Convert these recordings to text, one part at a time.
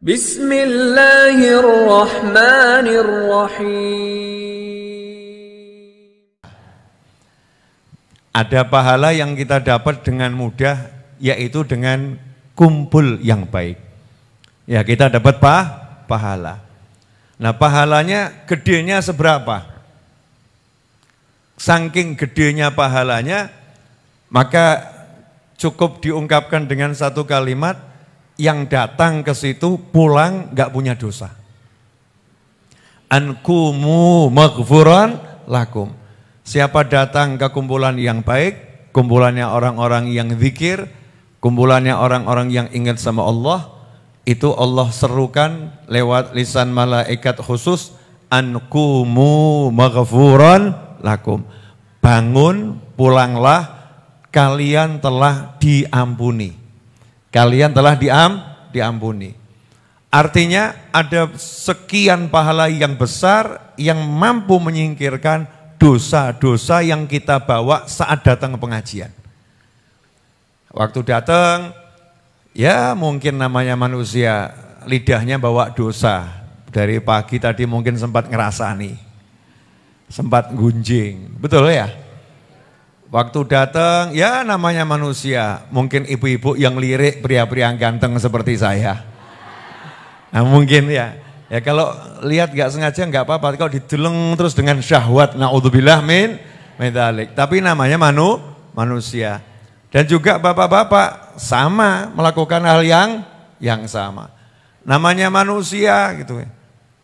Bismillahirrahmanirrahim. Ada pahala yang kita dapat dengan mudah, yaitu dengan kumpul yang baik. Ya, kita dapat pahala. Nah, pahalanya gedenya seberapa? Saking gedenya pahalanya, maka cukup diungkapkan dengan satu kalimat, yang datang ke situ pulang gak punya dosa. Ankumu maghfuran lakum. Siapa datang ke kumpulan yang baik, kumpulannya orang-orang yang zikir, kumpulannya orang-orang yang ingat sama Allah, itu Allah serukan lewat lisan malaikat khusus, ankumu maghfuran lakum. Bangun, pulanglah, kalian telah diampuni. Kalian telah diampuni. Artinya ada sekian pahala yang besar yang mampu menyingkirkan dosa-dosa yang kita bawa saat datang ke pengajian. Waktu datang, ya mungkin namanya manusia, lidahnya bawa dosa. Dari pagi tadi mungkin sempat ngerasani, sempat gunjing, betul ya? Waktu datang, ya namanya manusia, mungkin ibu-ibu yang lirik, pria-pria yang ganteng seperti saya. Nah mungkin ya kalau lihat gak sengaja gak apa-apa, kalau dideleng terus dengan syahwat, na'udzubillah min dzalik. Tapi namanya manusia. Dan juga bapak-bapak sama melakukan hal yang sama. Namanya manusia gitu.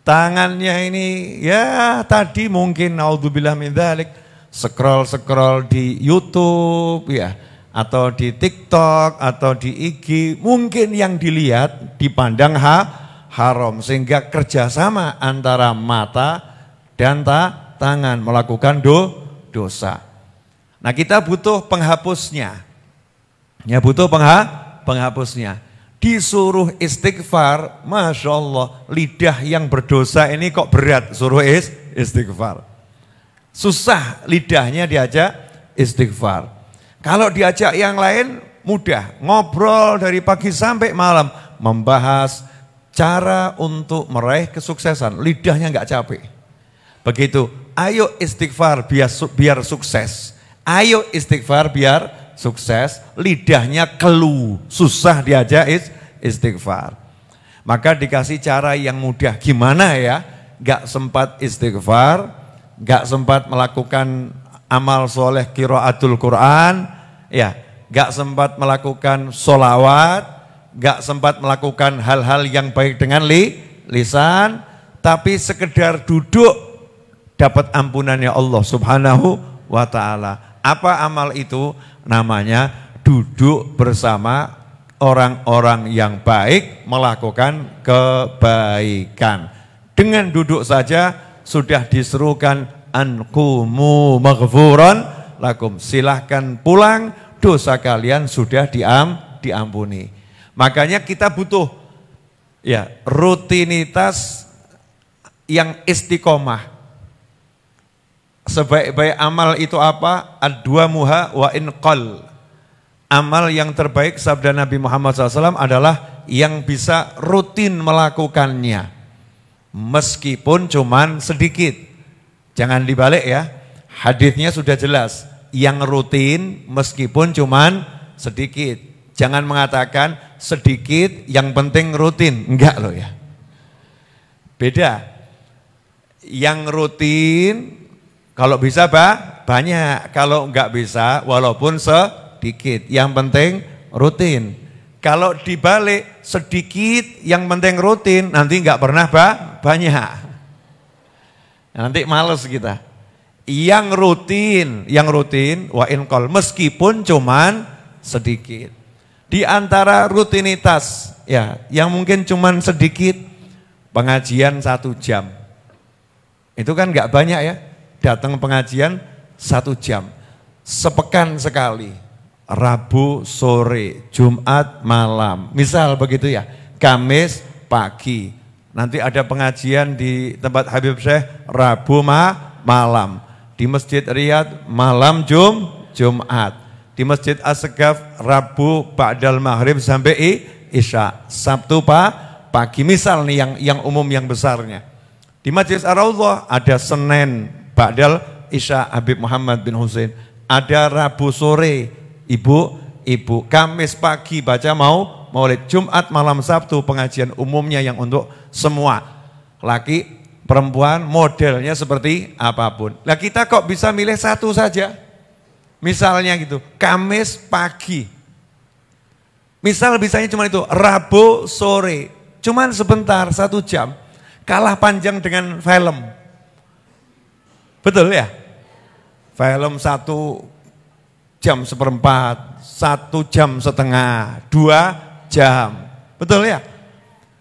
Tangannya ini ya tadi mungkin na'udzubillah min dzalik, scroll di YouTube ya, atau di TikTok atau di IG, mungkin yang dilihat dipandang haram, sehingga kerjasama antara mata dan tangan melakukan dosa. Nah, kita butuh penghapusnya. Ya, butuh penghapusnya. Disuruh istighfar, Masya Allah, lidah yang berdosa ini kok berat suruh istighfar. Susah lidahnya diajak istighfar. Kalau diajak yang lain mudah, ngobrol dari pagi sampai malam, membahas cara untuk meraih kesuksesan, lidahnya nggak capek. Begitu, ayo istighfar biar sukses. Ayo istighfar biar sukses, lidahnya keluh, susah diajak istighfar. Maka dikasih cara yang mudah, gimana ya? Nggak sempat istighfar, gak sempat melakukan amal soleh qiraatul Quran, ya, gak sempat melakukan solawat, gak sempat melakukan hal-hal yang baik dengan lisan, tapi sekedar duduk dapat ampunannya Allah Subhanahu wa ta'ala. Apa amal itu? Namanya duduk bersama orang-orang yang baik melakukan kebaikan. Dengan duduk saja sudah diserukan ankumu maghfuran lakum. Silahkan pulang, dosa kalian sudah diampuni. Makanya kita butuh ya rutinitas yang istiqomah. Sebaik-baik amal itu apa? Ad-duamuha wa inqal. Amal yang terbaik sabda Nabi Muhammad SAW adalah yang bisa rutin melakukannya. Meskipun cuman sedikit. Jangan dibalik ya. Hadisnya sudah jelas. Yang rutin meskipun cuman sedikit. Jangan mengatakan sedikit yang penting rutin. Enggak loh ya. Beda. Yang rutin kalau bisa banyak. Kalau enggak bisa walaupun sedikit. Yang penting rutin. Kalau dibalik sedikit yang penting rutin, nanti nggak pernah banyak. Nanti males kita. Yang rutin wa inqal meskipun cuman sedikit. Di antara rutinitas ya yang mungkin cuman sedikit, pengajian 1 jam. Itu kan nggak banyak ya. Datang pengajian 1 jam. Sepekan sekali. Rabu sore, Jumat malam, misal begitu ya, Kamis pagi, nanti ada pengajian di tempat Habib Syekh Rabu malam, di Masjid Riyadh malam Jumat, di Masjid As-Segaf Rabu ba'dal maghrib sampai Isya, Sabtu pagi. Misal nih yang umum yang besarnya. Di Majelis Ar-Raudhah ada Senin ba'dal Isya Habib Muhammad bin Husain. Ada Rabu sore ibu-ibu. Kamis pagi baca Maulid. Jumat malam Sabtu pengajian umumnya yang untuk semua. Laki, perempuan, modelnya seperti apapun. Lah kita kok bisa milih satu saja? Misalnya gitu, Kamis pagi. Misal bisanya cuma itu, Rabu sore. Cuman sebentar, 1 jam. Kalah panjang dengan film. Betul ya? Film 1 jam seperempat, 1 jam setengah, 2 jam. Betul ya?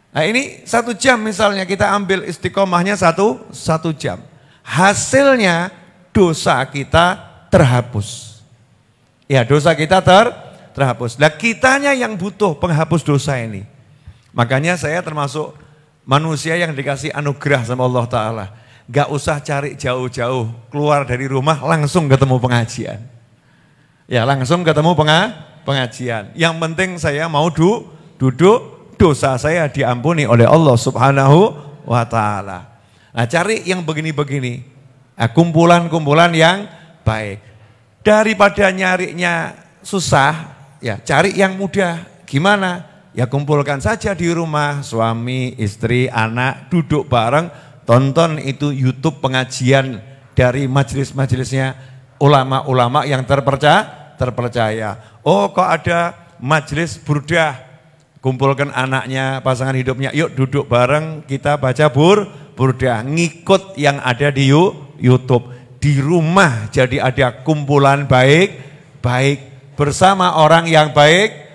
Nah ini 1 jam misalnya kita ambil istiqomahnya 1 jam. Hasilnya dosa kita terhapus. Ya dosa kita terhapus. Nah kitanya yang butuh penghapus dosa ini. Makanya saya termasuk manusia yang dikasih anugerah sama Allah Ta'ala. Gak usah cari jauh-jauh, keluar dari rumah langsung ketemu pengajian. Ya langsung ketemu pengajian. Yang penting saya mau duduk, dosa saya diampuni oleh Allah Subhanahu wa Ta'ala. Nah cari yang begini-begini, kumpulan-kumpulan yang baik. Daripada nyarinya susah, ya cari yang mudah. Gimana? Ya kumpulkan saja di rumah, suami, istri, anak, duduk bareng, tonton itu YouTube pengajian dari majelis-majelisnya ulama-ulama yang terpercaya. Oh kok ada majelis burdah, kumpulkan anaknya, pasangan hidupnya, yuk duduk bareng kita baca burdah, ngikut yang ada di YouTube. Di rumah jadi ada kumpulan baik bersama orang yang baik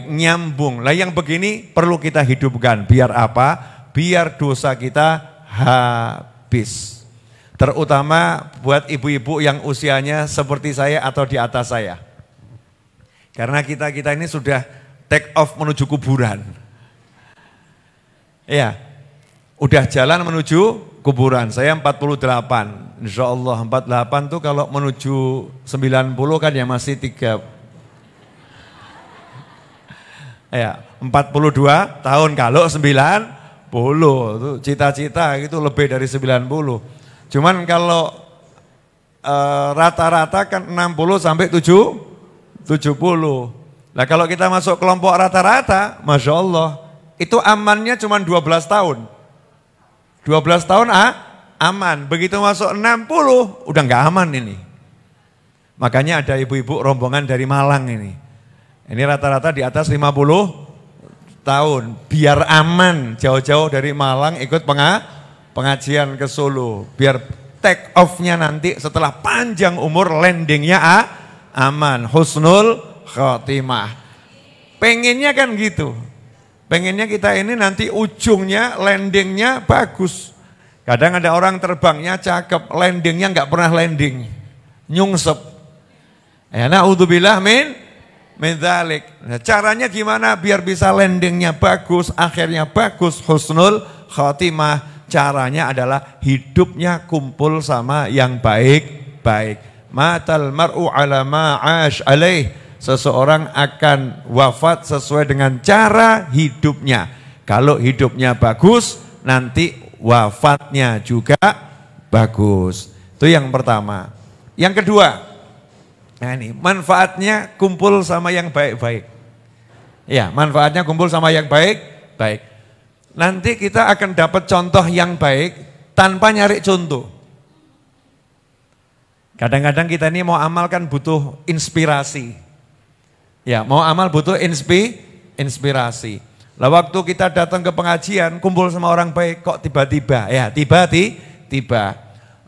nyambung. Lah yang begini perlu kita hidupkan. Biar apa? Biar dosa kita habis. Terutama buat ibu-ibu yang usianya seperti saya atau di atas saya. Karena kita ini sudah take off menuju kuburan. Ya, udah jalan menuju kuburan. Saya 48. Insya Allah 48 tuh kalau menuju 90 kan ya masih 3. Ya, 42 tahun kalau 90 itu cita-cita itu lebih dari 90. Cuman kalau rata-rata kan 60 sampai 70. Nah kalau kita masuk kelompok rata-rata, Masya Allah, itu amannya cuma 12 tahun. 12 tahun aman, begitu masuk 60 udah nggak aman ini. Makanya ada ibu-ibu rombongan dari Malang ini. Ini rata-rata di atas 50 tahun, biar aman jauh-jauh dari Malang ikut pengajian ke Solo. Biar take off-nya nanti setelah panjang umur landingnya aman, husnul khotimah. Pengennya kan gitu, pengennya kita ini nanti ujungnya landingnya bagus. Kadang ada orang terbangnya cakep, landingnya nggak pernah landing, nyungsep. Ya na'udzubillah min dzalik. Nah, caranya gimana biar bisa landingnya bagus, akhirnya bagus, husnul khotimah. Caranya adalah hidupnya kumpul sama yang baik-baik. Matal mar'u ala ma'ash alaih. Seseorang akan wafat sesuai dengan cara hidupnya. Kalau hidupnya bagus, nanti wafatnya juga bagus. Itu yang pertama. Yang kedua, nah ini manfaatnya kumpul sama yang baik-baik. Ya, manfaatnya kumpul sama yang baik-baik. Nanti kita akan dapat contoh yang baik tanpa nyari contoh. Kadang-kadang kita ini mau amal kan butuh inspirasi. Ya, mau amal butuh inspirasi. Lah waktu kita datang ke pengajian, kumpul sama orang baik, kok tiba-tiba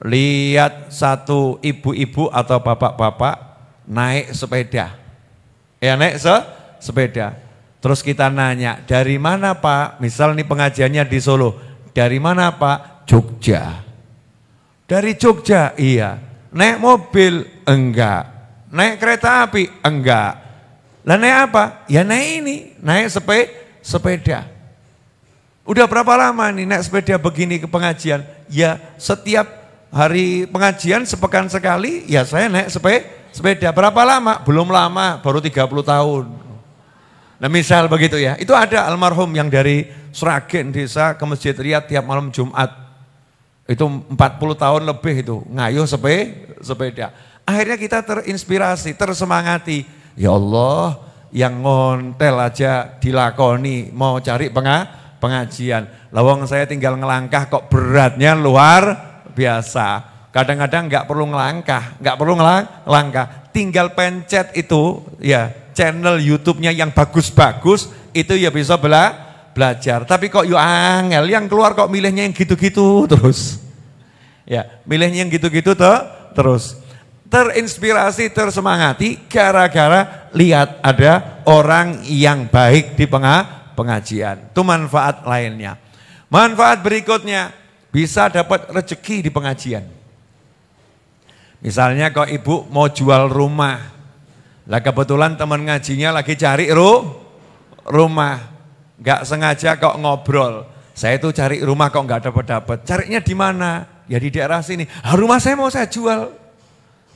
lihat satu ibu-ibu atau bapak-bapak naik sepeda. Ya naik sepeda. Terus kita nanya, dari mana Pak? Misal nih pengajiannya di Solo. Dari mana Pak? Jogja. Dari Jogja? Iya. Naik mobil? Enggak. Naik kereta api? Enggak. Lah naik apa? Ya naik ini, naik sepeda. Udah berapa lama nih naik sepeda begini ke pengajian? Ya setiap hari pengajian sepekan sekali, ya saya naik sepeda. Berapa lama? Belum lama, baru 30 tahun. Nah misal begitu ya, itu ada almarhum yang dari Sragen desa ke Masjid Riyadh tiap malam Jumat. Itu 40 tahun lebih itu, ngayuh sepeda. Akhirnya kita terinspirasi, tersemangati. Ya Allah, yang ngontel aja dilakoni, mau cari pengajian. Lawang saya tinggal ngelangkah kok beratnya luar biasa. Kadang-kadang nggak perlu ngelangkah, tinggal pencet itu ya channel YouTube-nya yang bagus-bagus itu ya bisa belajar. Tapi kok angel yang keluar kok milihnya yang gitu-gitu terus. Ya, milihnya yang gitu-gitu terus. Terinspirasi, tersemangati gara-gara lihat ada orang yang baik di pengajian. Itu manfaat lainnya. Manfaat berikutnya bisa dapat rezeki di pengajian. Misalnya kok ibu mau jual rumah, lah kebetulan teman ngajinya lagi cari rumah, nggak sengaja kok ngobrol. Saya itu cari rumah kok nggak dapat. Carinya di mana? Ya di daerah sini. Rumah saya mau saya jual.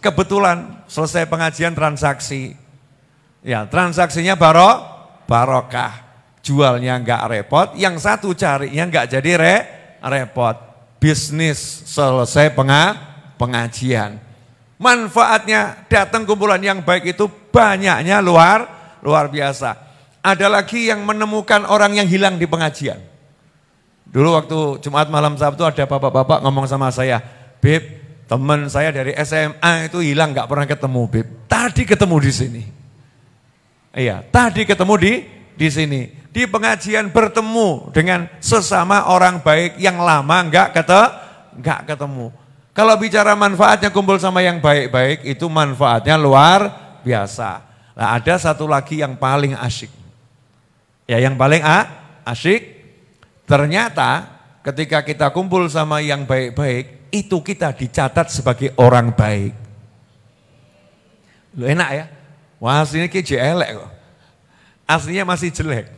Kebetulan selesai pengajian transaksi. Ya transaksinya barokah. Jualnya nggak repot. Yang satu carinya nggak jadi repot. Bisnis selesai pengajian. Manfaatnya datang kumpulan yang baik itu banyaknya luar biasa. Ada lagi yang menemukan orang yang hilang di pengajian. Dulu waktu Jumat malam Sabtu ada bapak-bapak ngomong sama saya, Beb, teman saya dari SMA itu hilang nggak pernah ketemu, Beb. Tadi ketemu di sini. Iya, tadi ketemu di sini. Di pengajian bertemu dengan sesama orang baik yang lama nggak ketemu. Kalau bicara manfaatnya kumpul sama yang baik-baik itu manfaatnya luar biasa. Nah, ada satu lagi yang paling asyik. Ya yang paling asyik, ternyata ketika kita kumpul sama yang baik-baik, itu kita dicatat sebagai orang baik. Loh enak ya? Wah aslinya kayak elek kok. Aslinya masih jelek.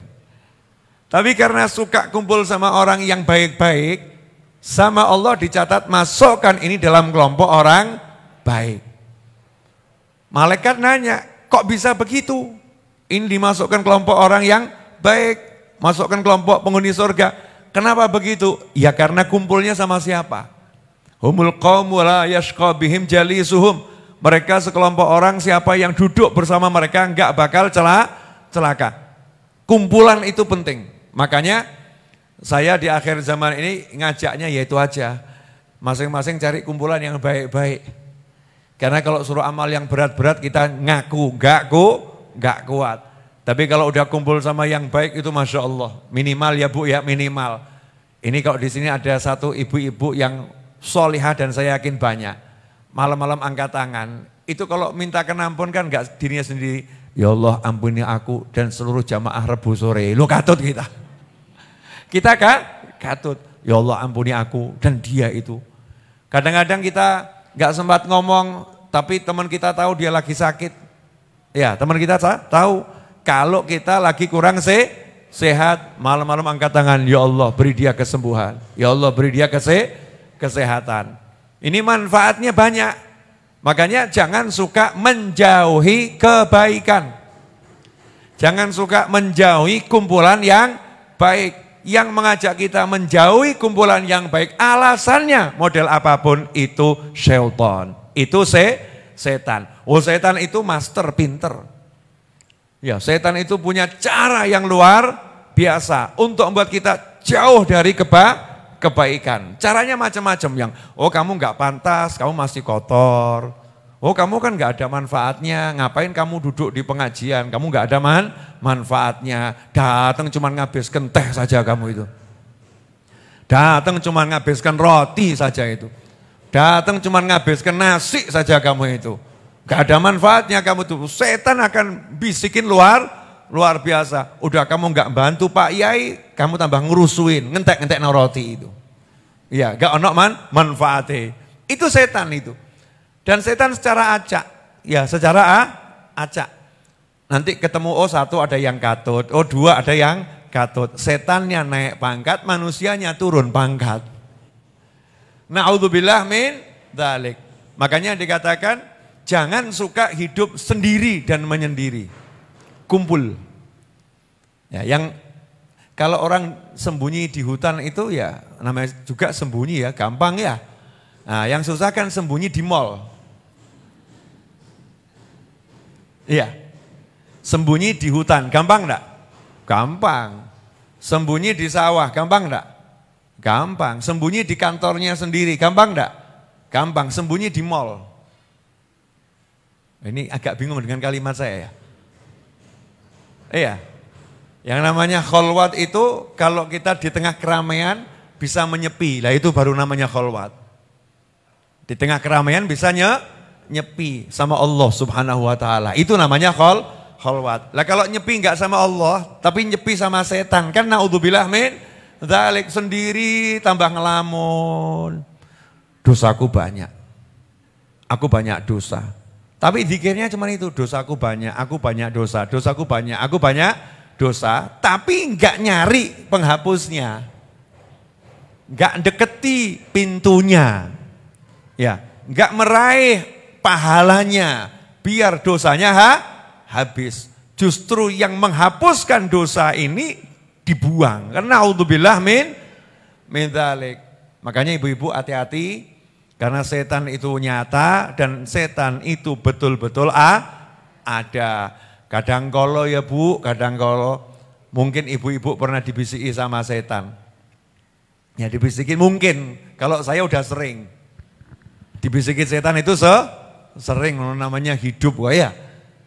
Tapi karena suka kumpul sama orang yang baik-baik, sama Allah dicatat masukkan ini dalam kelompok orang baik. Malaikat nanya, kok bisa begitu? Ini dimasukkan kelompok orang yang baik, masukkan kelompok penghuni surga. Kenapa begitu? Ya karena kumpulnya sama siapa? Humul qaumu la yashqa bihim jalisuhum. Mereka sekelompok orang siapa yang duduk bersama mereka enggak bakal celaka. Kumpulan itu penting. Makanya saya di akhir zaman ini ngajaknya yaitu aja. Masing-masing cari kumpulan yang baik-baik. Karena kalau suruh amal yang berat-berat kita ngaku, enggak kuat. Tapi kalau udah kumpul sama yang baik itu Masya Allah. Minimal ya Bu ya, minimal. Ini kalau di sini ada satu ibu-ibu yang solihah dan saya yakin banyak. Malam-malam angkat tangan. Itu kalau minta kenampun kan enggak dirinya sendiri. Ya Allah ampuni aku dan seluruh jamaah Rebu sore. Lu katut kita. Kita katut, ya Allah ampuni aku dan dia itu. Kadang-kadang kita nggak sempat ngomong, tapi teman kita tahu dia lagi sakit. Ya teman kita tahu, kalau kita lagi kurang sehat, malam-malam angkat tangan, ya Allah beri dia kesembuhan. Ya Allah beri dia kesehatan. Ini manfaatnya banyak. Makanya jangan suka menjauhi kebaikan. Jangan suka menjauhi kumpulan yang baik. Yang mengajak kita menjauhi kumpulan yang baik, alasannya model apapun itu syaitan, itu setan. Oh setan itu master pinter. Ya setan itu punya cara yang luar biasa untuk membuat kita jauh dari kebaikan. Caranya macam-macam yang, oh kamu nggak pantas, kamu masih kotor. Oh kamu kan nggak ada manfaatnya, ngapain kamu duduk di pengajian, kamu nggak ada manfaatnya, datang cuma ngabiskan teh saja kamu itu. Datang cuma ngabiskan roti saja itu. Datang cuma ngabiskan nasi saja kamu itu. Gak ada manfaatnya kamu tuh. Setan akan bisikin luar biasa. Udah kamu nggak bantu Pak Yai, kamu tambah ngurusuin, ngentek-ngentek roti itu. Iya, gak ono manfaatnya. Itu setan itu. Dan setan secara acak, ya secara acak. Nanti ketemu oh satu ada yang katut, oh dua ada yang katut. Setannya naik pangkat, manusianya turun pangkat. Na'udzubillah min dzalik. Makanya dikatakan jangan suka hidup sendiri dan menyendiri. Kumpul. Ya, yang kalau orang sembunyi di hutan itu ya namanya juga sembunyi ya, gampang ya. Nah, yang susah kan sembunyi di mall. Iya. Sembunyi di hutan, gampang enggak? Gampang. Sembunyi di sawah, gampang enggak? Gampang. Sembunyi di kantornya sendiri, gampang enggak? Gampang. Sembunyi di mall. Ini agak bingung dengan kalimat saya ya. Iya. Yang namanya kholwat itu kalau kita di tengah keramaian bisa menyepi. Lah itu baru namanya kholwat. Di tengah keramaian bisa nyepi sama Allah Subhanahu wa taala. Itu namanya kholwat. Lah kalau nyepi enggak sama Allah, tapi nyepi sama setan, kan naudzubillah min dzalik, sendiri tambah ngelamun. Dosaku banyak. Aku banyak dosa. Tapi zikirnya cuma itu, dosaku banyak, aku banyak dosa, dosaku banyak, aku banyak dosa, tapi enggak nyari penghapusnya. Enggak deketi pintunya. Ya, enggak meraih pahalanya biar dosanya habis. Justru yang menghapuskan dosa ini dibuang. Karena naudzubillah min dzalik. Makanya ibu-ibu hati-hati karena setan itu nyata dan setan itu betul-betul ada. Kadang kala ya Bu, kadang kala mungkin ibu-ibu pernah dibisiki sama setan. Ya dibisikin mungkin, kalau saya udah sering. Dibisikin setan itu sering, namanya hidup ya.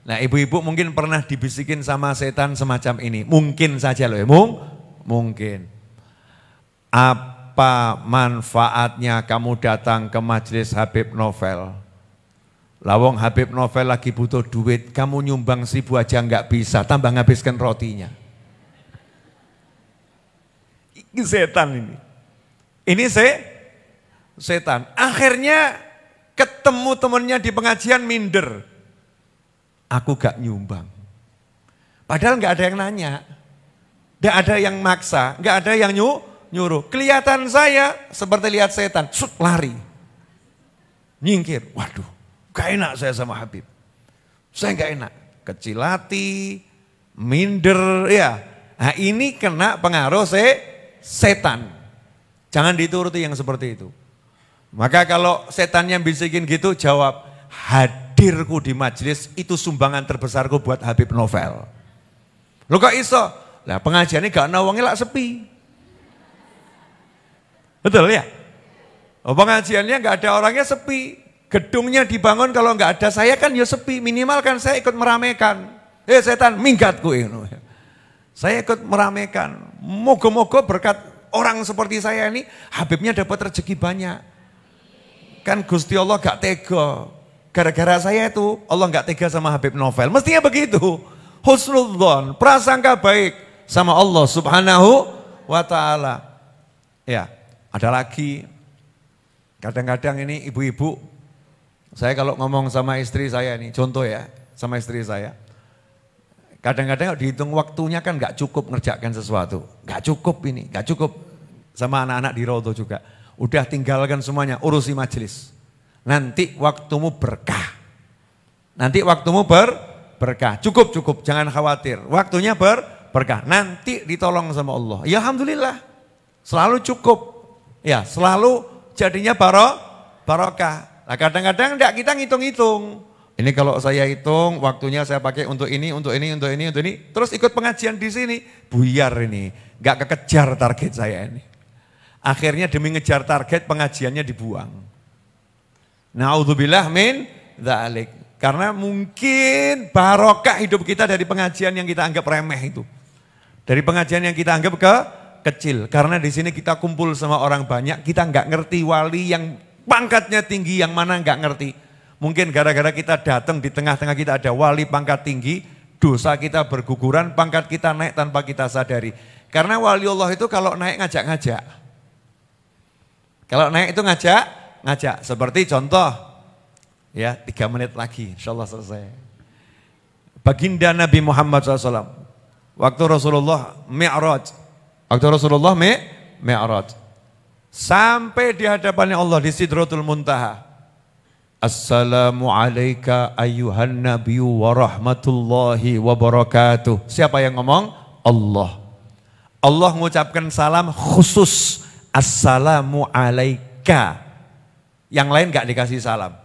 Nah ibu-ibu mungkin pernah dibisikin sama setan semacam ini. Mungkin saja loh ya, mungkin. Apa manfaatnya kamu datang ke majelis Habib Novel? Lawong Habib Novel lagi butuh duit, kamu nyumbang 1000 aja nggak bisa, tambah ngabiskan rotinya. Ini setan ini. Ini setan. Akhirnya ketemu temennya di pengajian minder. Aku gak nyumbang. Padahal nggak ada yang nanya. Nggak ada yang maksa, nggak ada yang nyuruh. Kelihatan saya seperti lihat setan, lari. Nyingkir, waduh. Gak enak saya sama Habib. Saya gak enak. Kecil hati, minder, ya. Nah ini kena pengaruh setan. Jangan dituruti yang seperti itu. Maka kalau setannya bisikin gitu, jawab, hadirku di majelis itu sumbangan terbesarku buat Habib Novel. Lo kok iso? Lah pengajiannya gak nawangnya lah sepi. Betul ya? Oh, pengajiannya gak ada orangnya sepi. Gedungnya dibangun kalau nggak ada saya kan ya sepi, minimal kan saya ikut meramaikan. Setan minggatku ini. Saya ikut meramaikan. Moga-moga berkat orang seperti saya ini Habibnya dapat rezeki banyak. Kan Gusti Allah gak tega. Gara-gara saya itu Allah gak tega sama Habib Novel. Mestinya begitu. Husnudzon, prasangka baik sama Allah Subhanahu wa taala. Ya, ada lagi. Kadang-kadang ini ibu-ibu, saya kalau ngomong sama istri saya nih, contoh ya, sama istri saya. Kadang-kadang dihitung waktunya kan gak cukup ngerjakan sesuatu. Gak cukup ini, gak cukup. Sama anak-anak di Rodo juga. Udah tinggalkan semuanya, urusi majelis. Nanti waktumu berkah. Nanti waktumu berkah. Cukup, jangan khawatir. Waktunya berkah. Nanti ditolong sama Allah. Ya alhamdulillah. Selalu cukup. Ya, selalu jadinya barokah. Nah kadang-kadang enggak kita ngitung-ngitung. Ini kalau saya hitung waktunya saya pakai untuk ini, untuk ini. Terus ikut pengajian di sini, buyar ini. Enggak kekejar target saya ini. Akhirnya demi ngejar target pengajiannya dibuang. Naudzubillah min dzalik. Karena mungkin barokah hidup kita dari pengajian yang kita anggap remeh itu. Dari pengajian yang kita anggap kecil. Karena di sini kita kumpul sama orang banyak, kita enggak ngerti wali yang pangkatnya tinggi yang mana enggak ngerti. Mungkin gara-gara kita datang di tengah-tengah kita ada wali pangkat tinggi, dosa kita berguguran, pangkat kita naik tanpa kita sadari. Karena wali Allah itu kalau naik ngajak-ngajak. Kalau naik itu ngajak. Seperti contoh, ya 3 menit lagi insya Allah selesai. Baginda Nabi Muhammad SAW, waktu Rasulullah Mi'raj. Sampai di hadapannya Allah di Sidratul Muntaha. Assalamu alayka ayyuhan nabiyyu wa rahmatullahi wa barakatuh. Siapa yang ngomong? Allah. Allah mengucapkan salam khusus, assalamu alaika. Yang lain gak dikasih salam.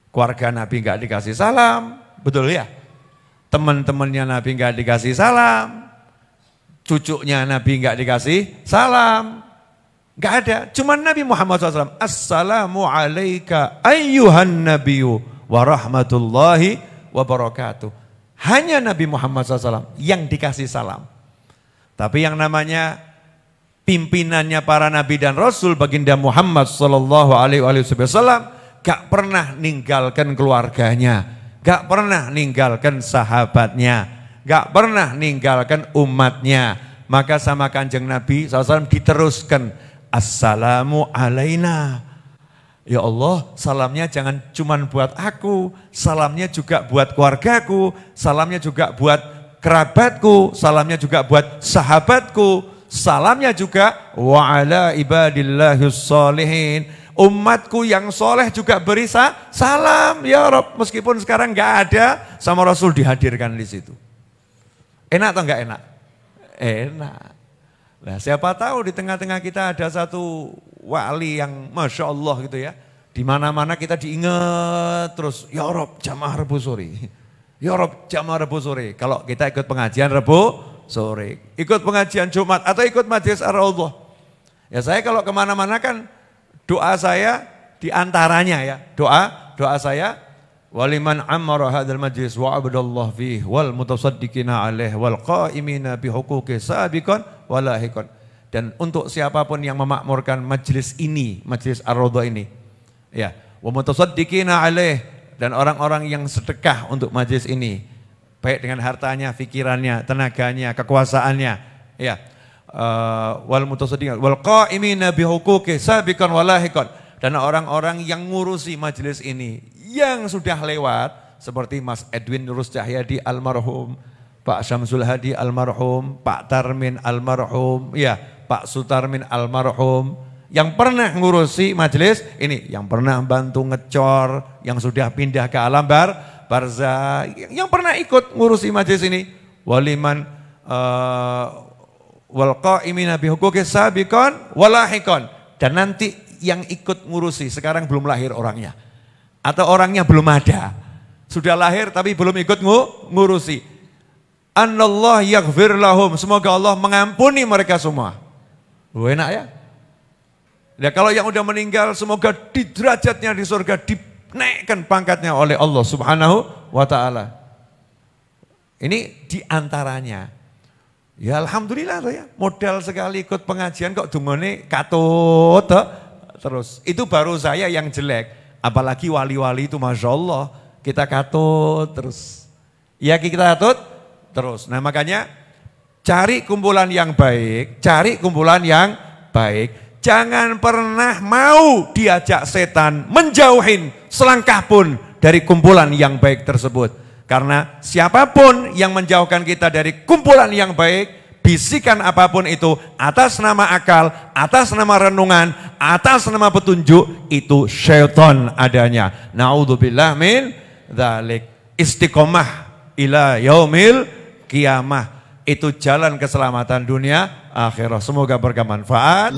Keluarga Nabi gak dikasih salam, betul ya? Teman-temannya Nabi gak dikasih salam, cucunya Nabi gak dikasih salam, gak ada. Cuman Nabi Muhammad SAW, assalamu alaika ayyuhan nabiyyu wa rahmatullahi wa barakatuh. Hanya Nabi Muhammad SAW yang dikasih salam. Tapi yang namanya pimpinannya para nabi dan rasul baginda Muhammad sallallahu alaihi wasallam gak pernah ninggalkan keluarganya, gak pernah ninggalkan sahabatnya, gak pernah ninggalkan umatnya. Maka sama Kanjeng Nabi SAW diteruskan, assalamu alaina. Ya Allah, salamnya jangan cuman buat aku, salamnya juga buat keluargaku, salamnya juga buat kerabatku, salamnya juga buat sahabatku, salamnya juga wa ala ibadillahis sholihin. Umatku yang soleh juga beri salam ya Rob. Meskipun sekarang nggak ada, sama Rasul dihadirkan di situ. Enak atau nggak enak? Enak. Nah, siapa tahu di tengah-tengah kita ada satu wali yang masya Allah gitu ya. Di mana-mana kita diingat terus, ya Rob jamaah Rebu sore. Ya Rob jamaah Rebu sore. Kalau kita ikut pengajian Rebu sore, ikut pengajian Jumat atau ikut majelis Ar-Raudhah. Ya saya kalau kemana-mana kan doa saya diantaranya ya, doa saya waliman amara hadzal majlis wa abdallah fihi wal mutasaddiqina alaih wal qaimina bi huquqi sabiqan walahiqan. Dan untuk siapapun yang memakmurkan majelis ini, majelis Ar-Raudhah ini, ya, wa mutasaddiqina alaih, dan orang-orang yang sedekah untuk majelis ini, baik dengan hartanya, pikirannya, tenaganya, kekuasaannya, ya. Wal mutasaddiqin wal qaimina bi huquqi sabiqan walahiqan, dan orang-orang yang ngurusi majelis ini yang sudah lewat seperti Mas Edwin Nurus Cahyadi almarhum, Pak Syamsul Hadi almarhum, Pak Tarmin almarhum, ya, Pak Sutarmin almarhum, yang pernah ngurusi majelis ini, yang pernah bantu ngecor, yang sudah pindah ke alam barzah, yang pernah ikut ngurusi majelis ini, waliman wal qaimina bi huquqi sabiqan walahiqan, dan nanti yang ikut ngurusi sekarang belum lahir orangnya atau orangnya belum ada, sudah lahir tapi belum ikut ngurusi. Anallah yaghfir lahum, semoga Allah mengampuni mereka semua. Enak ya? Ya kalau yang udah meninggal semoga di derajatnya di surga dinaikkan pangkatnya oleh Allah Subhanahu wa taala. Ini diantaranya. Ya alhamdulillah tuh ya, modal sekali ikut pengajian kok dungane katut terus. Itu baru saya yang jelek, apalagi wali-wali itu masya Allah kita katut terus. Ya kita katut terus. Nah makanya cari kumpulan yang baik, cari kumpulan yang baik. Jangan pernah mau diajak setan menjauhin selangkah pun dari kumpulan yang baik tersebut. Karena siapapun yang menjauhkan kita dari kumpulan yang baik, bisikan apapun itu, atas nama akal, atas nama renungan, atas nama petunjuk, itu syaitan adanya. Na'udzubillah min dzalik. Istiqomah ila yaumil qiyamah. Itu jalan keselamatan dunia akhirat. Semoga bermanfaat.